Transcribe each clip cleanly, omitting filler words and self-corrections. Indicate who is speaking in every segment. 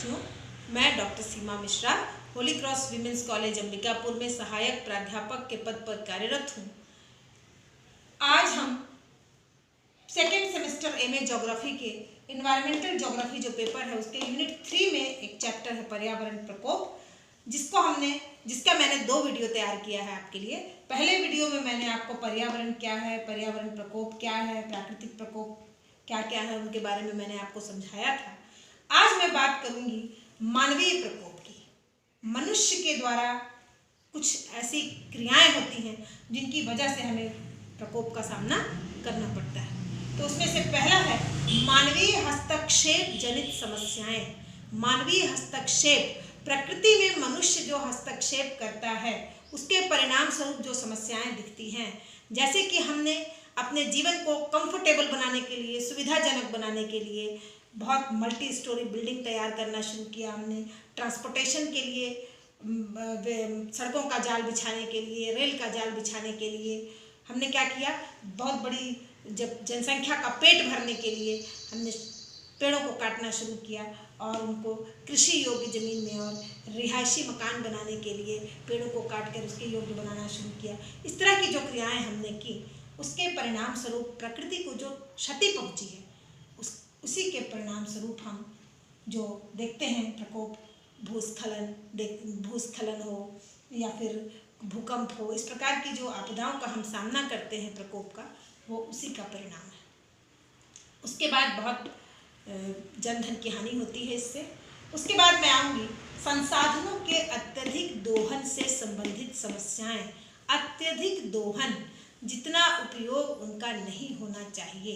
Speaker 1: साथियों, मैं doctor Seema Mishra Holy Cross Women's College Ambikapur में सहायक प्राध्यापक के पद पर कार्यरत हूँ। आज हम सेकेंड सेमेस्टर एमए ज्योग्राफी के इन्वायरमेंटल ज्योग्राफी जो पेपर है उसके यूनिट 3 में एक चैप्टर है पर्यावरण प्रकोप, जिसका मैंने 2 वीडियो तैयार किया है आपके लिए। पहले वीडियो में मैंने आपको पर्यावरण क्या है, पर्यावरण प्रकोप क्या है, प्राकृतिक प्रकोप क्या क्या है उनके बारे में मैंने आपको समझाया था। आज मैं बात करूंगी मानवीय प्रकोप की। मनुष्य के द्वारा कुछ ऐसी क्रियाएं होती हैं जिनकी वजह से हमें प्रकोप का सामना करना पड़ता है। तो उसमें से पहला है मानवीय हस्तक्षेप जनित समस्याएं। मानवीय हस्तक्षेप, प्रकृति में मनुष्य जो हस्तक्षेप करता है उसके परिणाम स्वरूप जो समस्याएं दिखती हैं, जैसे कि हमने अपने जीवन को कंफर्टेबल बनाने के लिए, सुविधाजनक बनाने के लिए बहुत मल्टी स्टोरी बिल्डिंग तैयार करना शुरू किया। हमने ट्रांसपोर्टेशन के लिए सड़कों का जाल बिछाने के लिए, रेल का जाल बिछाने के लिए हमने क्या किया, बहुत बड़ी जब जनसंख्या का पेट भरने के लिए हमने पेड़ों को काटना शुरू किया और उनको कृषि योग्य ज़मीन में और रिहायशी मकान बनाने के लिए पेड़ों को काट कर उसके योग्य बनाना शुरू किया। इस तरह की जो क्रियाएं हमने की, उसके परिणाम स्वरूप प्रकृति को जो क्षति पहुंची है उसी के परिणाम स्वरूप हम जो देखते हैं प्रकोप, भूस्खलन हो या फिर भूकंप हो, इस प्रकार की जो आपदाओं का हम सामना करते हैं प्रकोप का, वो उसी का परिणाम है। उसके बाद बहुत जनधन की हानि होती है इससे। उसके बाद मैं आऊँगी संसाधनों के अत्यधिक दोहन से संबंधित समस्याएं। अत्यधिक दोहन, जितना उपयोग उनका नहीं होना चाहिए।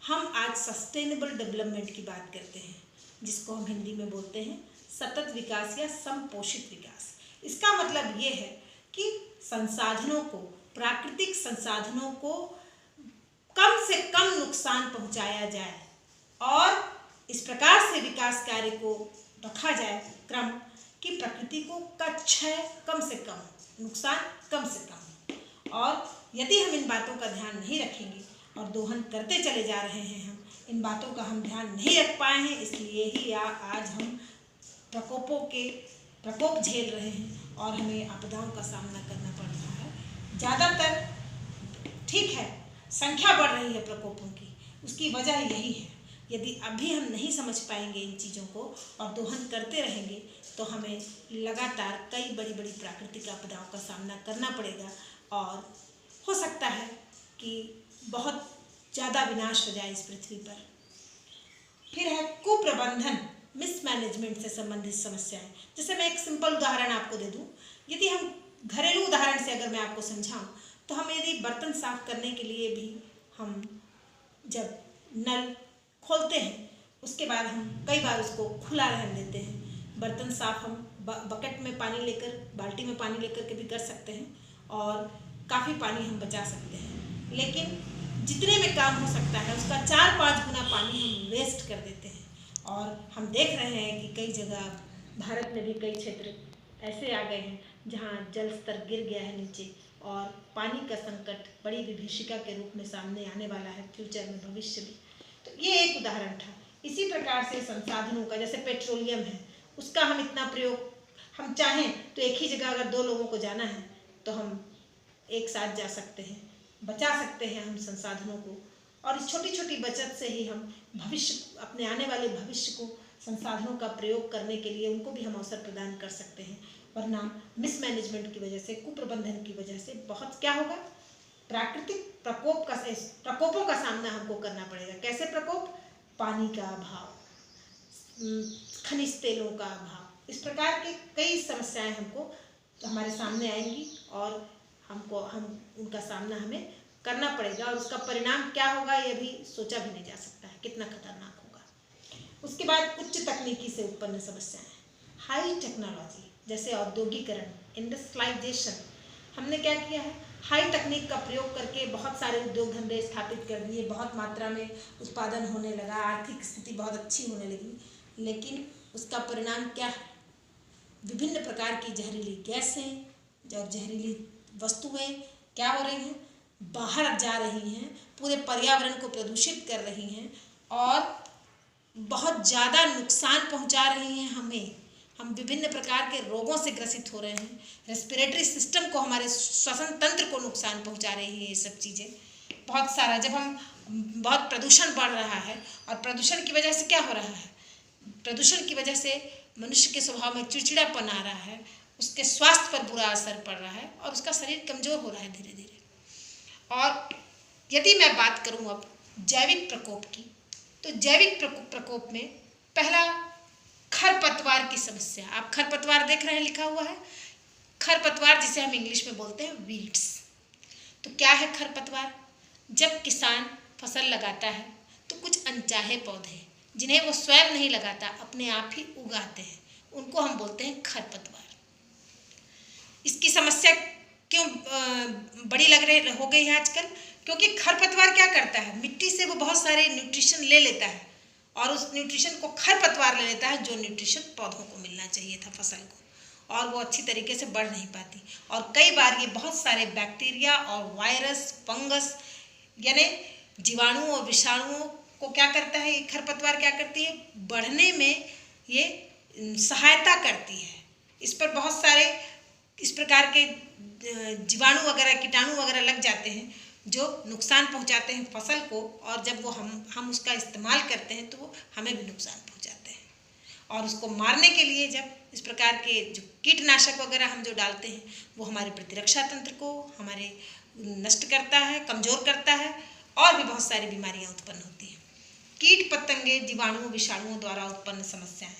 Speaker 1: हम आज सस्टेनेबल डेवलपमेंट की बात करते हैं, जिसको हम हिंदी में बोलते हैं सतत विकास या समपोषित विकास। इसका मतलब ये है कि संसाधनों को, प्राकृतिक संसाधनों को कम से कम नुकसान पहुंचाया जाए और इस प्रकार से विकास कार्य को रखा जाए क्रम कि प्रकृति को क्षय कम से कम, नुकसान कम से कम। और यदि हम इन बातों का ध्यान नहीं रखेंगे और दोहन करते चले जा रहे हैं, हम इन बातों का हम ध्यान नहीं रख पाए हैं, इसलिए ही आज हम प्रकोप झेल रहे हैं और हमें आपदाओं का सामना करना पड़ रहा है। ज़्यादातर ठीक है, संख्या बढ़ रही है प्रकोपों की, उसकी वजह यही है। यदि अभी हम नहीं समझ पाएंगे इन चीज़ों को और दोहन करते रहेंगे तो हमें लगातार कई बड़ी बड़ी प्राकृतिक आपदाओं का सामना करना पड़ेगा और हो सकता है कि बहुत ज़्यादा विनाश हो जाए इस पृथ्वी पर। फिर है कुप्रबंधन, मिसमैनेजमेंट से संबंधित समस्याएं। जैसे मैं एक सिंपल उदाहरण आपको दे दूं, यदि हम घरेलू उदाहरण से अगर मैं आपको समझाऊं तो हम यदि बर्तन साफ करने के लिए भी हम जब नल खोलते हैं उसके बाद हम कई बार उसको खुला रहने देते हैं। बर्तन साफ हम बकेट में पानी लेकर, बाल्टी में पानी लेकर के भी कर सकते हैं और काफ़ी पानी हम बचा सकते हैं, लेकिन जितने में काम हो सकता है उसका 4-5 गुना पानी हम वेस्ट कर देते हैं। और हम देख रहे हैं कि कई जगह भारत में भी कई क्षेत्र ऐसे आ गए हैं जहाँ जल स्तर गिर गया है नीचे और पानी का संकट बड़ी विभीषिका के रूप में सामने आने वाला है फ्यूचर में, भविष्य में। तो ये एक उदाहरण था। इसी प्रकार से संसाधनों का, जैसे पेट्रोलियम है, उसका हम इतना प्रयोग, हम चाहें तो एक ही जगह अगर 2 लोगों को जाना है तो हम एक साथ जा सकते हैं, बचा सकते हैं हम संसाधनों को। और इस छोटी छोटी बचत से ही हम भविष्य, अपने आने वाले भविष्य को संसाधनों का प्रयोग करने के लिए उनको भी हम अवसर प्रदान कर सकते हैं। वरना मिसमैनेजमेंट की वजह से, कुप्रबंधन की वजह से बहुत क्या होगा, प्राकृतिक प्रकोपों का सामना हमको करना पड़ेगा। कैसे प्रकोप? पानी का अभाव, खनिज तेलों का अभाव, इस प्रकार की कई समस्याएं हमको हमारे सामने आएंगी और हम उनका सामना हमें करना पड़ेगा और उसका परिणाम क्या होगा ये भी सोचा भी नहीं जा सकता है, कितना खतरनाक होगा। उसके बाद उच्च तकनीकी से उत्पन्न समस्याएं, हाई टेक्नोलॉजी, जैसे औद्योगिकरण, इंडस्ट्रियलाइजेशन। हमने क्या किया है, हाई तकनीक का प्रयोग करके बहुत सारे उद्योग धंधे स्थापित कर दिए, बहुत मात्रा में उत्पादन होने लगा, आर्थिक स्थिति बहुत अच्छी होने लगी, लेकिन उसका परिणाम क्या है? विभिन्न प्रकार की जहरीली गैसें और जहरीली वस्तुएं क्या हो रही हैं, बाहर जा रही हैं, पूरे पर्यावरण को प्रदूषित कर रही हैं और बहुत ज़्यादा नुकसान पहुंचा रही हैं हमें। हम विभिन्न प्रकार के रोगों से ग्रसित हो रहे हैं, रेस्पिरेटरी सिस्टम को, हमारे श्वसन तंत्र को नुकसान पहुंचा रही है ये सब चीज़ें। बहुत सारा, जब हम बहुत प्रदूषण बढ़ रहा है, और प्रदूषण की वजह से क्या हो रहा है, प्रदूषण की वजह से मनुष्य के स्वभाव में चिड़चिड़ापन आ रहा है, उसके स्वास्थ्य पर बुरा असर पड़ रहा है और उसका शरीर कमज़ोर हो रहा है धीरे धीरे। और यदि मैं बात करूं अब जैविक प्रकोप की, तो जैविक प्रकोप में पहला खरपतवार की समस्या। आप खरपतवार देख रहे हैं, लिखा हुआ है खरपतवार, जिसे हम इंग्लिश में बोलते हैं वीड्स। तो क्या है खरपतवार? जब किसान फसल लगाता है तो कुछ अनचाहे पौधे जिन्हें वो स्वयं नहीं लगाता, अपने आप ही उगाते हैं, उनको हम बोलते हैं खरपतवार। इसकी समस्या क्यों बड़ी लग रही हो गई है आजकल? क्योंकि खरपतवार क्या करता है, मिट्टी से वो बहुत सारे न्यूट्रिशन ले लेता है और उस न्यूट्रिशन को खरपतवार ले लेता है, जो न्यूट्रिशन पौधों को मिलना चाहिए था, फसल को, और वो अच्छी तरीके से बढ़ नहीं पाती। और कई बार ये बहुत सारे बैक्टीरिया और वायरस, फंगस, यानी जीवाणु और विषाणुओं को क्या करता है, ये खरपतवार क्या करती है, बढ़ने में ये सहायता करती है। इस पर बहुत सारे इस प्रकार के जीवाणु वगैरह, कीटाणु वगैरह लग जाते हैं जो नुकसान पहुंचाते हैं फसल को, और जब वो हम उसका इस्तेमाल करते हैं तो वो हमें भी नुकसान पहुंचाते हैं। और उसको मारने के लिए जब इस प्रकार के जो कीटनाशक वगैरह हम जो डालते हैं, वो हमारे प्रतिरक्षा तंत्र को हमारे नष्ट करता है, कमज़ोर करता है, और भी बहुत सारी बीमारियां उत्पन्न होती हैं। कीट पतंगे, जीवाणु, विषाणुओं द्वारा उत्पन्न समस्याएं।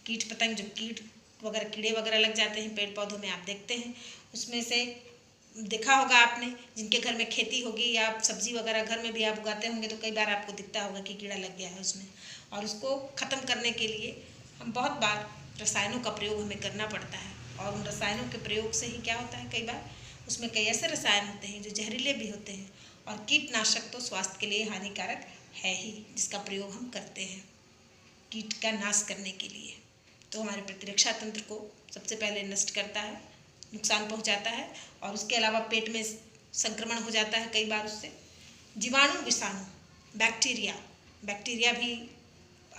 Speaker 1: कीट पतंग, जो कीट वगैरह, कीड़े वगैरह लग जाते हैं पेड़ पौधों में, आप देखते हैं, उसमें से देखा होगा आपने, जिनके घर में खेती होगी या सब्जी वगैरह घर में भी आप उगाते होंगे, तो कई बार आपको दिखता होगा कि कीड़ा लग गया है उसमें। और उसको ख़त्म करने के लिए हम बहुत बार रसायनों का प्रयोग हमें करना पड़ता है, और उन रसायनों के प्रयोग से ही क्या होता है, कई बार उसमें कई ऐसे रसायन होते हैं जो जहरीले भी होते हैं। और कीटनाशक तो स्वास्थ्य के लिए हानिकारक है ही, जिसका प्रयोग हम करते हैं कीट का नाश करने के लिए। तो हमारे प्रतिरक्षा तंत्र को सबसे पहले नष्ट करता है, नुकसान पहुंचाता है, और उसके अलावा पेट में संक्रमण हो जाता है कई बार उससे। जीवाणु, विषाणु, बैक्टीरिया भी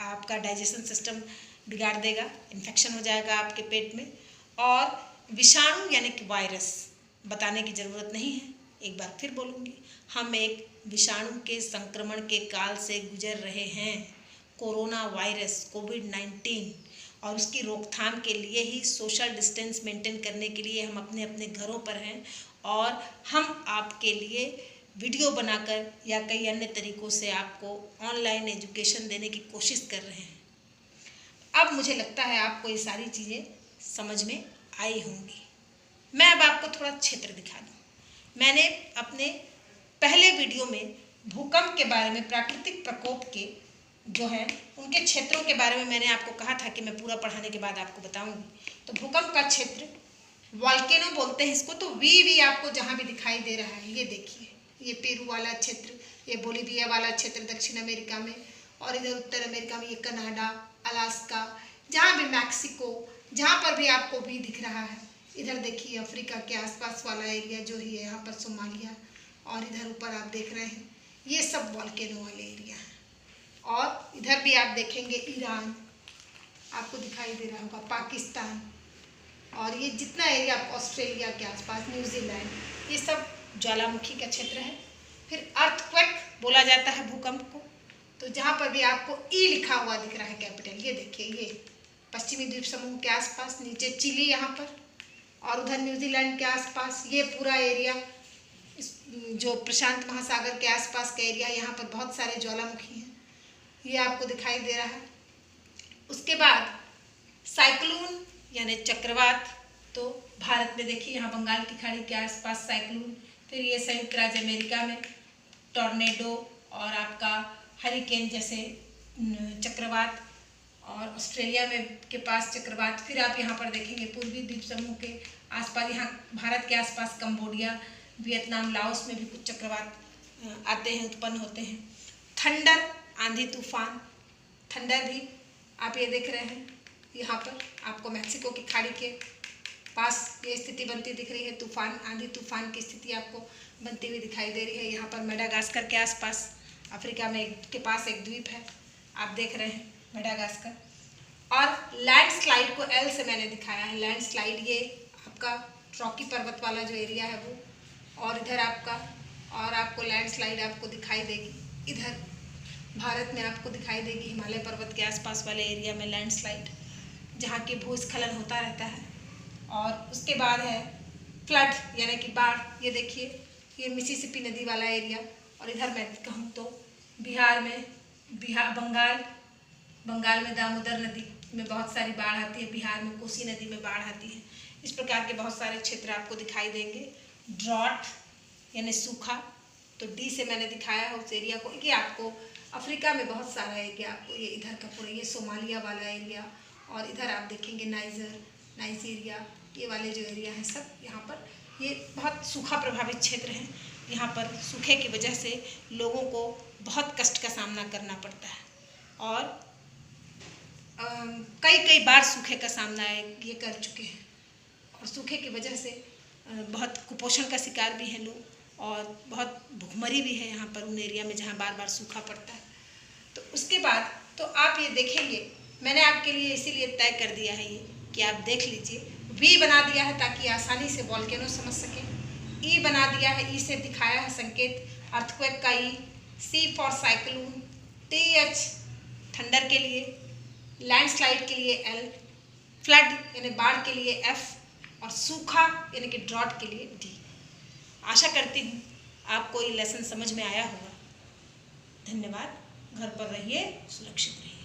Speaker 1: आपका डाइजेशन सिस्टम बिगाड़ देगा, इन्फेक्शन हो जाएगा आपके पेट में। और विषाणु यानी कि वायरस, बताने की ज़रूरत नहीं है, एक बार फिर बोलूँगी, हम एक विषाणु के संक्रमण के काल से गुजर रहे हैं, कोरोना वायरस, कोविड-19। और उसकी रोकथाम के लिए ही सोशल डिस्टेंस मेंटेन करने के लिए हम अपने अपने घरों पर हैं, और हम आपके लिए वीडियो बनाकर या कई अन्य तरीक़ों से आपको ऑनलाइन एजुकेशन देने की कोशिश कर रहे हैं। अब मुझे लगता है आपको ये सारी चीज़ें समझ में आई होंगी। मैं अब आपको थोड़ा क्षेत्र दिखा दूँ। मैंने अपने पहले वीडियो में भूकंप के बारे में, प्राकृतिक प्रकोप के जो है उनके क्षेत्रों के बारे में मैंने आपको कहा था कि मैं पूरा पढ़ाने के बाद आपको बताऊंगी। तो भूकंप का क्षेत्र वॉल्केनो बोलते हैं इसको। तो वी आपको जहाँ भी दिखाई दे रहा है, ये देखिए, ये पेरू वाला क्षेत्र, ये बोलीविया वाला क्षेत्र दक्षिण अमेरिका में, और इधर उत्तर अमेरिका में ये कनाडा, अलास्का, जहाँ भी मैक्सिको, जहाँ पर भी आपको वी दिख रहा है। इधर देखिए अफ्रीका के आसपास वाला एरिया जो ही है, यहाँ पर सोमालिया, और इधर ऊपर आप देख रहे हैं ये सब वॉल्केनो वाले एरिया हैं। और इधर भी आप देखेंगे ईरान आपको दिखाई दे रहा होगा, पाकिस्तान, और ये जितना एरिया ऑस्ट्रेलिया के आसपास, न्यूजीलैंड, ये सब ज्वालामुखी का क्षेत्र है। फिर अर्थक्वेक बोला जाता है भूकंप को। तो जहाँ पर भी आपको ई लिखा हुआ दिख रहा है कैपिटल, ये देखिए, ये पश्चिमी द्वीप समूह के आसपास, नीचे चिली यहाँ पर, और उधर न्यूजीलैंड के आसपास ये पूरा एरिया, जो प्रशांत महासागर के आसपास का एरिया, यहाँ पर बहुत सारे ज्वालामुखी हैं, ये आपको दिखाई दे रहा है। उसके बाद साइक्लोन यानी चक्रवात, तो भारत में देखिए यहाँ बंगाल की खाड़ी के आसपास साइक्लोन, फिर ये संयुक्त राज्य अमेरिका में टॉर्नेडो और आपका हरिकेन जैसे चक्रवात, और ऑस्ट्रेलिया में के पास चक्रवात। फिर आप यहाँ पर देखेंगे पूर्वी द्वीप समूह के आसपास, यहाँ भारत के आसपास कंबोडिया, वियतनाम, लाओस में भी कुछ चक्रवात आते हैं, उत्पन्न होते हैं। थंडर, आंधी तूफान, थंडर भी आप ये देख रहे हैं, यहाँ पर आपको मैक्सिको की खाड़ी के पास ये स्थिति बनती दिख रही है। तूफान, आंधी तूफान की स्थिति आपको बनती हुई दिखाई दे रही है। यहाँ पर मेडागास्कर के आसपास, अफ्रीका में के पास एक द्वीप है, आप देख रहे हैं। मेडागास्कर। और लैंडस्लाइड को एल से मैंने दिखाया है। लैंडस्लाइड ये आपका रॉकी पर्वत वाला जो एरिया है वो, और इधर आपका, और आपको लैंडस्लाइड आपको दिखाई देगी इधर भारत में आपको दिखाई देगी हिमालय पर्वत के आसपास वाले एरिया में लैंडस्लाइड, जहाँ के भूस्खलन होता रहता है। और उसके बाद है फ्लड यानी कि बाढ़। ये देखिए ये मिसिसिपी नदी वाला एरिया। और इधर मैं कहूँ तो बिहार में बंगाल में दामोदर नदी में बहुत सारी बाढ़ आती है, बिहार में कोसी नदी में बाढ़ आती है। इस प्रकार के बहुत सारे क्षेत्र आपको दिखाई देंगे। ड्रॉट यानी सूखा, तो डी से मैंने दिखाया है उस एरिया को। ये आपको अफ्रीका में बहुत सारा एरिया, आपको ये इधर का पूरा ये सोमालिया वाला एरिया, और इधर आप देखेंगे नाइजीरिया, ये वाले जो एरिया हैं सब यहाँ पर ये बहुत सूखा प्रभावित क्षेत्र हैं। यहाँ पर सूखे की वजह से लोगों को बहुत कष्ट का सामना करना पड़ता है, और कई बार सूखे का सामना ये कर चुके हैं, और सूखे की वजह से बहुत कुपोषण का शिकार भी हैं लोग, और बहुत भुखमरी भी है यहाँ पर उन एरिया में जहाँ बार बार सूखा पड़ता है। तो उसके बाद तो आप ये देखेंगे, मैंने आपके लिए इसीलिए तय कर दिया है ये कि आप देख लीजिए। वी बना दिया है ताकि आसानी से वॉल्केनो समझ सकें। ई बना दिया है, ई से दिखाया है संकेत अर्थक्वेक का ई, सी फॉर साइक्लोन, TH थंडर के लिए, लैंडस्लाइड के लिए L, फ्लड यानी बाढ़ के लिए F, और सूखा यानी कि ड्रॉट के लिए D। आशा करती हूँ आपको ये लेसन समझ में आया होगा। धन्यवाद। घर पर रहिए, सुरक्षित रहिए।